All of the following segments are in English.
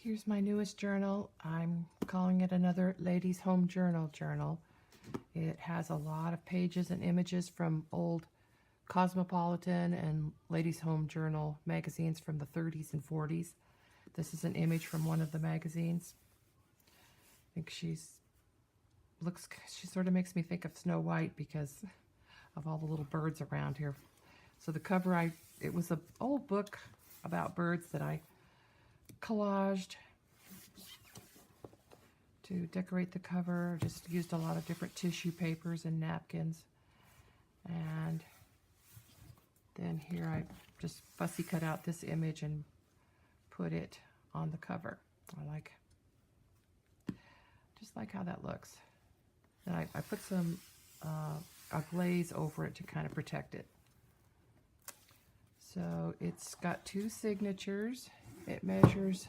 Here's my newest journal. I'm calling it another Ladies Home Journal. It has a lot of pages and images from old Cosmopolitan and Ladies Home Journal magazines from the 30s and 40s. This is an image from one of the magazines. I think she sort of makes me think of Snow White because of all the little birds around here. So the cover, it was an old book about birds that I collaged to decorate the cover. Just used a lot of different tissue papers and napkins. And then here I just fussy cut out this image and put it on the cover. Just like how that looks. Then I put some a glaze over it to kind of protect it. So it's got two signatures. It measures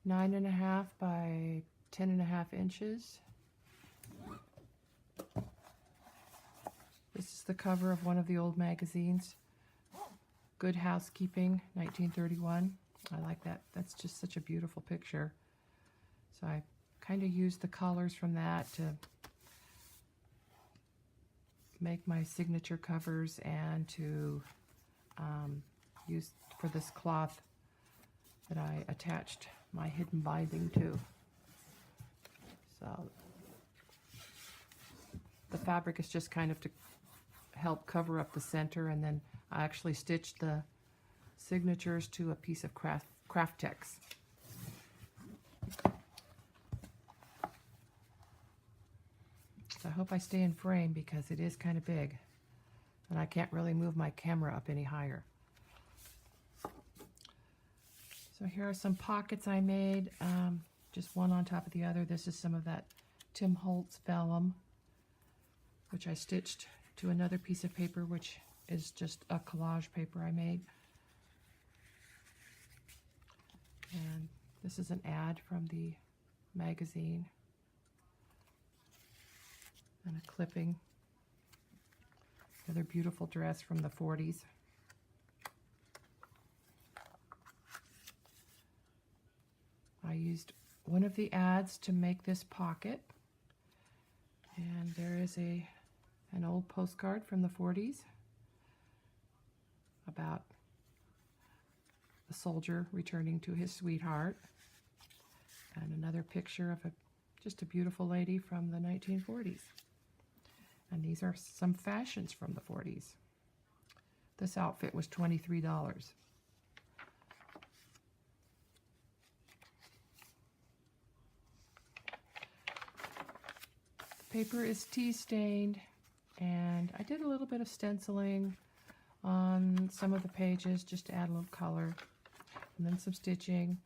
9.5 by 10.5 inches. This is the cover of one of the old magazines. Good Housekeeping, 1931. I like that. That's just such a beautiful picture. So I kind of used the colors from that to make my signature covers and to use for this cloth that I attached my hidden binding to. So the fabric is just kind of to help cover up the center, and then I actually stitched the signatures to a piece of craft text. So I hope I stay in frame because it is kind of big and I can't really move my camera up any higher. So here are some pockets I made, just one on top of the other. This is some of that Tim Holtz vellum, which I stitched to another piece of paper, which is just a collage paper I made. And this is an ad from the magazine. And a clipping. Another beautiful dress from the 40s. I used one of the ads to make this pocket. And there is an old postcard from the 40s about a soldier returning to his sweetheart. And another picture of just a beautiful lady from the 1940s. And these are some fashions from the 40s. This outfit was $23. The paper is tea stained, and I did a little bit of stenciling on some of the pages just to add a little color, and then some stitching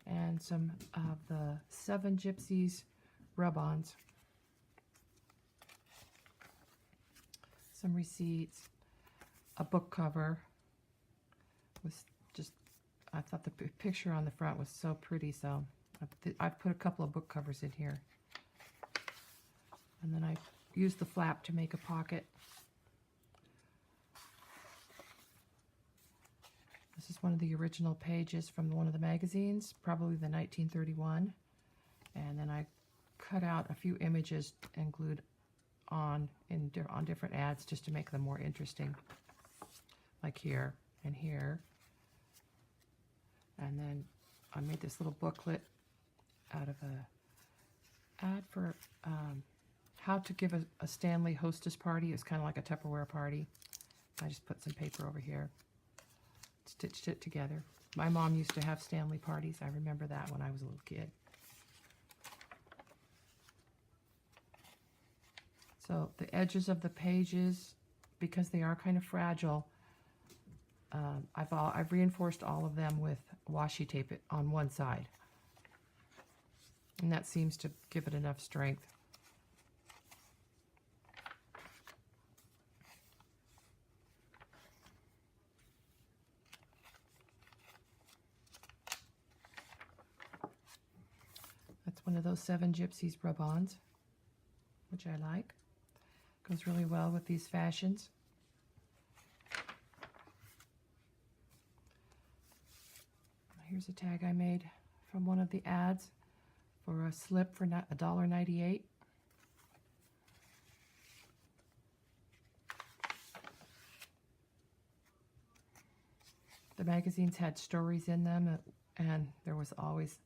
and some of the 7 Gypsies rub-ons. Some receipts, a book cover. I thought the picture on the front was so pretty, so I've put a couple of book covers in here. And then I used the flap to make a pocket. This is one of the original pages from one of the magazines, probably the 1931. And then I cut out a few images and glued on different ads just to make them more interesting, like here and here. And then I made this little booklet out of a ad for how to give a Stanley hostess party. It's kind of like a Tupperware party. I just put some paper over here, stitched it together. My mom used to have Stanley parties. I remember that when I was a little kid. So the edges of the pages, because they are kind of fragile, I've reinforced all of them with washi tape on one side. And that seems to give it enough strength. That's one of those 7 Gypsies rub-ons, which I like. Goes really well with these fashions. Here's a tag I made from one of the ads for a slip for $1.98. The magazines had stories in them, and there was always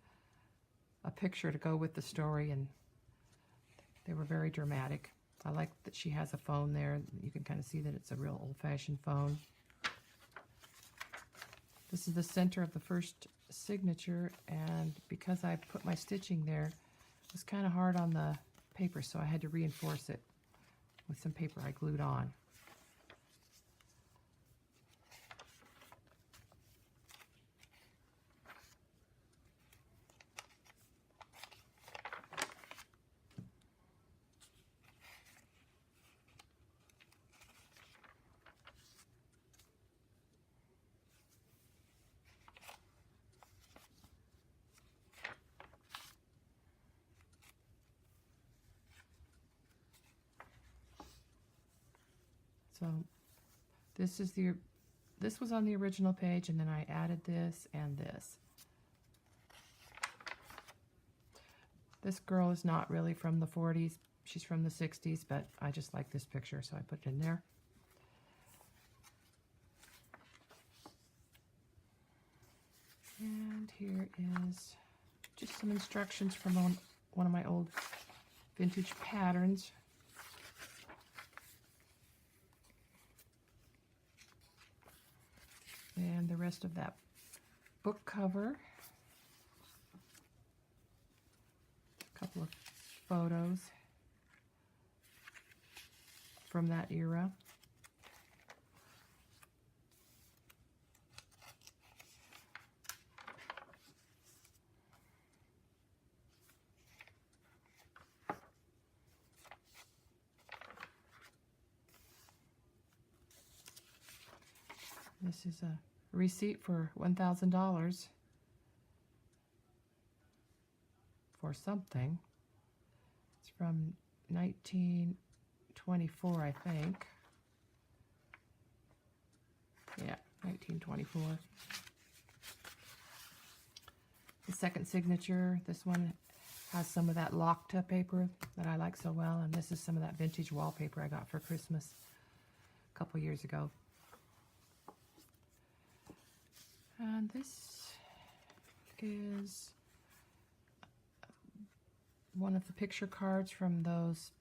a picture to go with the story, and they were very dramatic. I like that she has a phone there. You can kind of see that it's a real old-fashioned phone. This is the center of the first signature, and because I put my stitching there, it was kind of hard on the paper, so I had to reinforce it with some paper I glued on. So this was on the original page, and then I added this and this. This girl is not really from the 40s. She's from the 60s, but I just like this picture, so I put it in there. And here is just some instructions from one of my old vintage patterns. And the rest of that book cover. A couple of photos from that era. This is a receipt for $1,000 for something. It's from 1924, I think. Yeah, 1924. The second signature, this one has some of that locked paper that I like so well, and this is some of that vintage wallpaper I got for Christmas a couple years ago. And this is one of the picture cards from those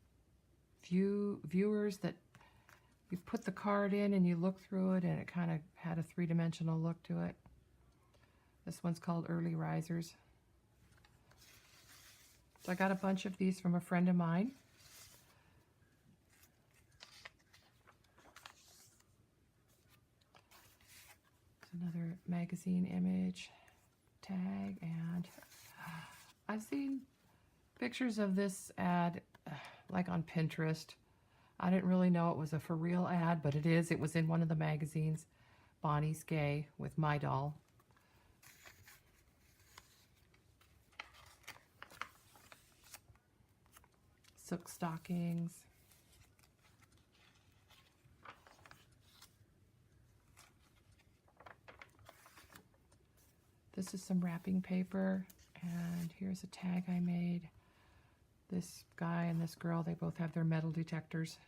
viewers that you put the card in and you look through it, and it kind of had a three-dimensional look to it. This one's called Early Risers. So I got a bunch of these from a friend of mine. Another magazine image tag, and I've seen pictures of this ad like on Pinterest. I didn't really know it was a for real ad, but it is. It was in one of the magazines, Bonnie's Gay, with my doll. Silk stockings. This is some wrapping paper, and here's a tag I made. This guy and this girl, they both have their metal detectors.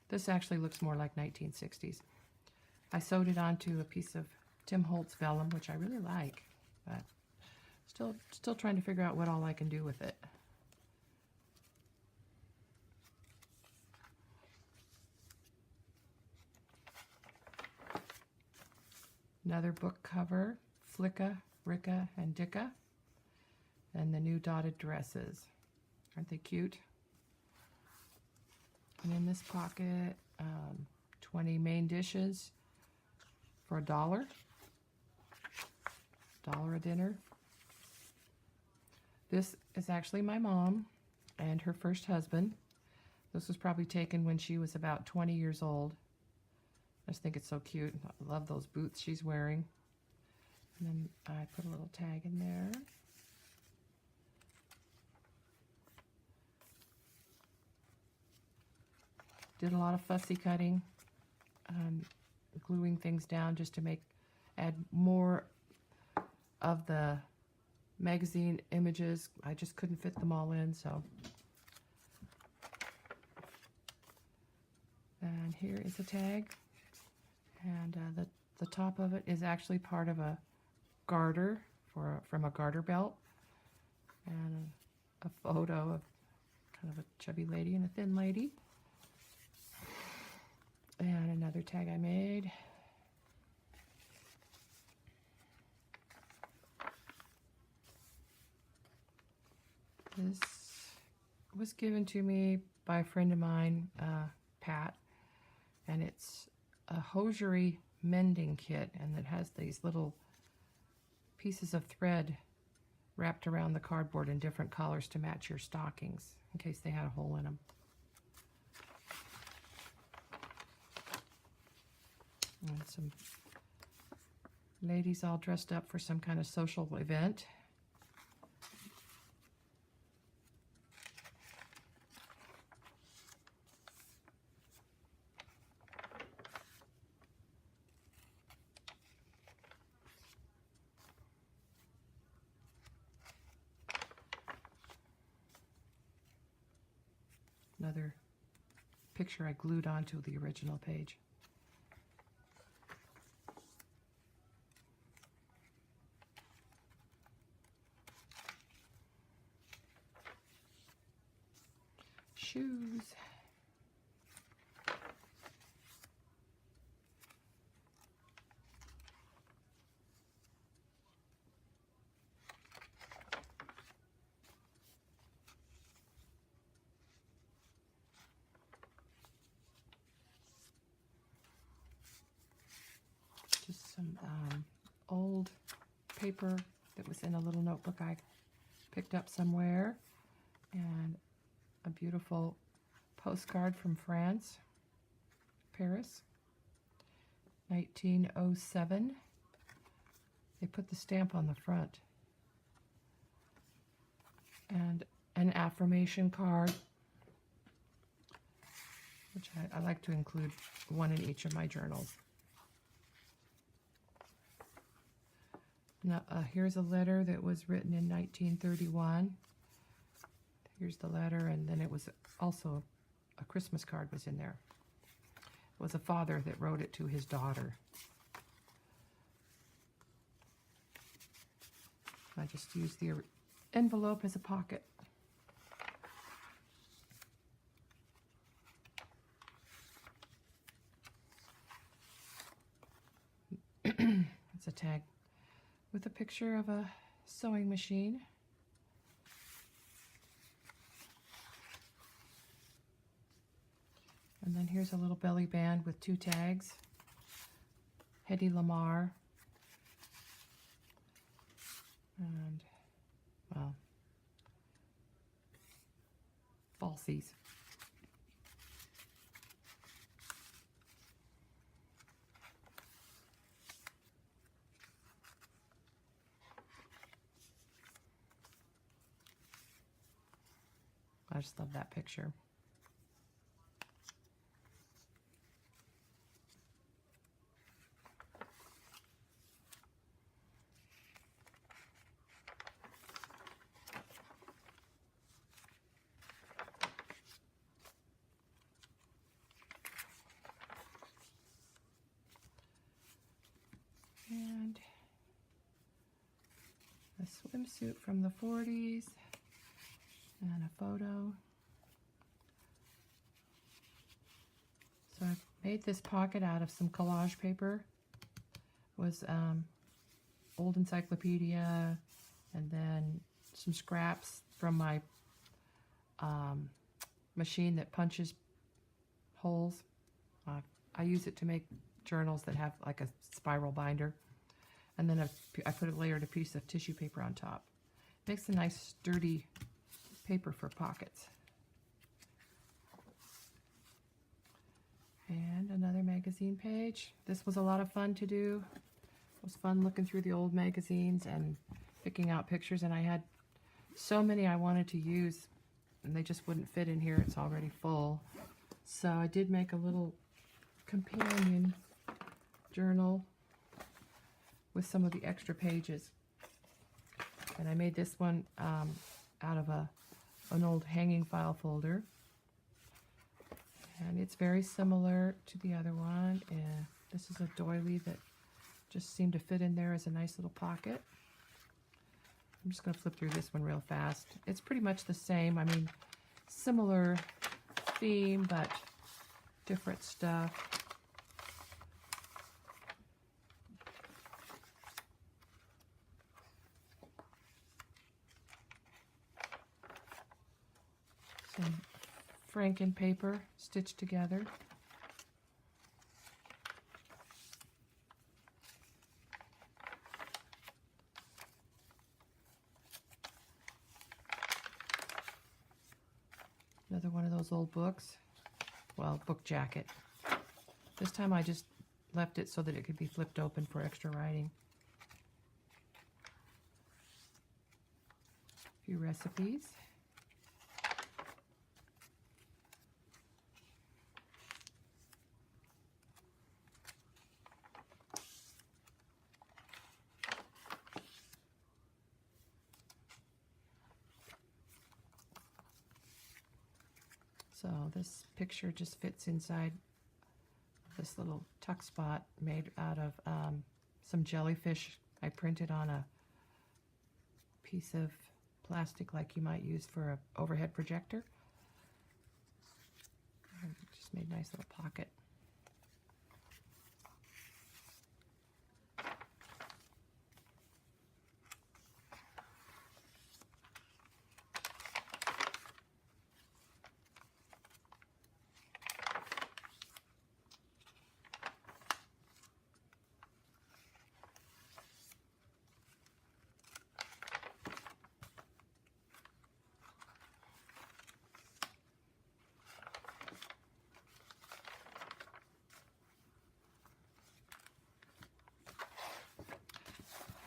This actually looks more like 1960s. I sewed it onto a piece of Tim Holtz vellum, which I really like, but still trying to figure out what all I can do with it. Another book cover, Flicka, Ricka, and Dicka, and the new dotted dresses. Aren't they cute? And in this pocket, 20 main dishes for $1. $1 a dinner. This is actually my mom and her first husband. This was probably taken when she was about 20 years old. I just think it's so cute. I love those boots she's wearing. And then I put a little tag in there. Did a lot of fussy cutting, gluing things down just to add more of the magazine images. I just couldn't fit them all in, so. And here is a tag, and the top of it is actually part of a garter from a garter belt, and a photo of kind of a chubby lady and a thin lady. And another tag I made. This was given to me by a friend of mine, Pat, and it's a hosiery mending kit, and it has these little pieces of thread wrapped around the cardboard in different colors to match your stockings in case they had a hole in them. And some ladies all dressed up for some kind of social event. Another picture I glued onto the original page. Shoes. Just some old paper that was in a little notebook I picked up somewhere, and a beautiful postcard from France, Paris, 1907. They put the stamp on the front. And an affirmation card, which I like to include one in each of my journals. Now, here's a letter that was written in 1931. Here's the letter, and then it was also a Christmas card was in there. It was a father that wrote it to his daughter. I just used the envelope as a pocket. It's a tag with a picture of a sewing machine. And then here's a little belly band with two tags. Hedy Lamarr. And, well, falsies. I just love that picture. And a swimsuit from the 40s, and a photo. So I made this pocket out of some collage paper. It was old encyclopedia, and then some scraps from my machine that punches holes. I use it to make journals that have like a spiral binder, and then I put a layered piece of tissue paper on top. Makes a nice sturdy paper for pockets. And another magazine page. This was a lot of fun to do. It was fun looking through the old magazines and picking out pictures, and I had so many I wanted to use, and they just wouldn't fit in here. It's already full. So I did make a little companion journal with some of the extra pages. And I made this one out of an old hanging file folder. And it's very similar to the other one. And this is a doily that just seemed to fit in there as a nice little pocket. I'm just going to flip through this one real fast. It's pretty much the same. I mean, similar theme, but different stuff. Some Franken paper stitched together. Another one of those old books. Well, book jacket. This time I just left it so that it could be flipped open for extra writing. A few recipes. So this picture just fits inside this little tuck spot made out of some jellyfish I printed on a piece of plastic like you might use for an overhead projector. And just made a nice little pocket.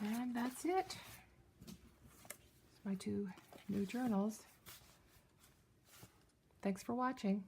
And that's it. It's my two new journals. Thanks for watching.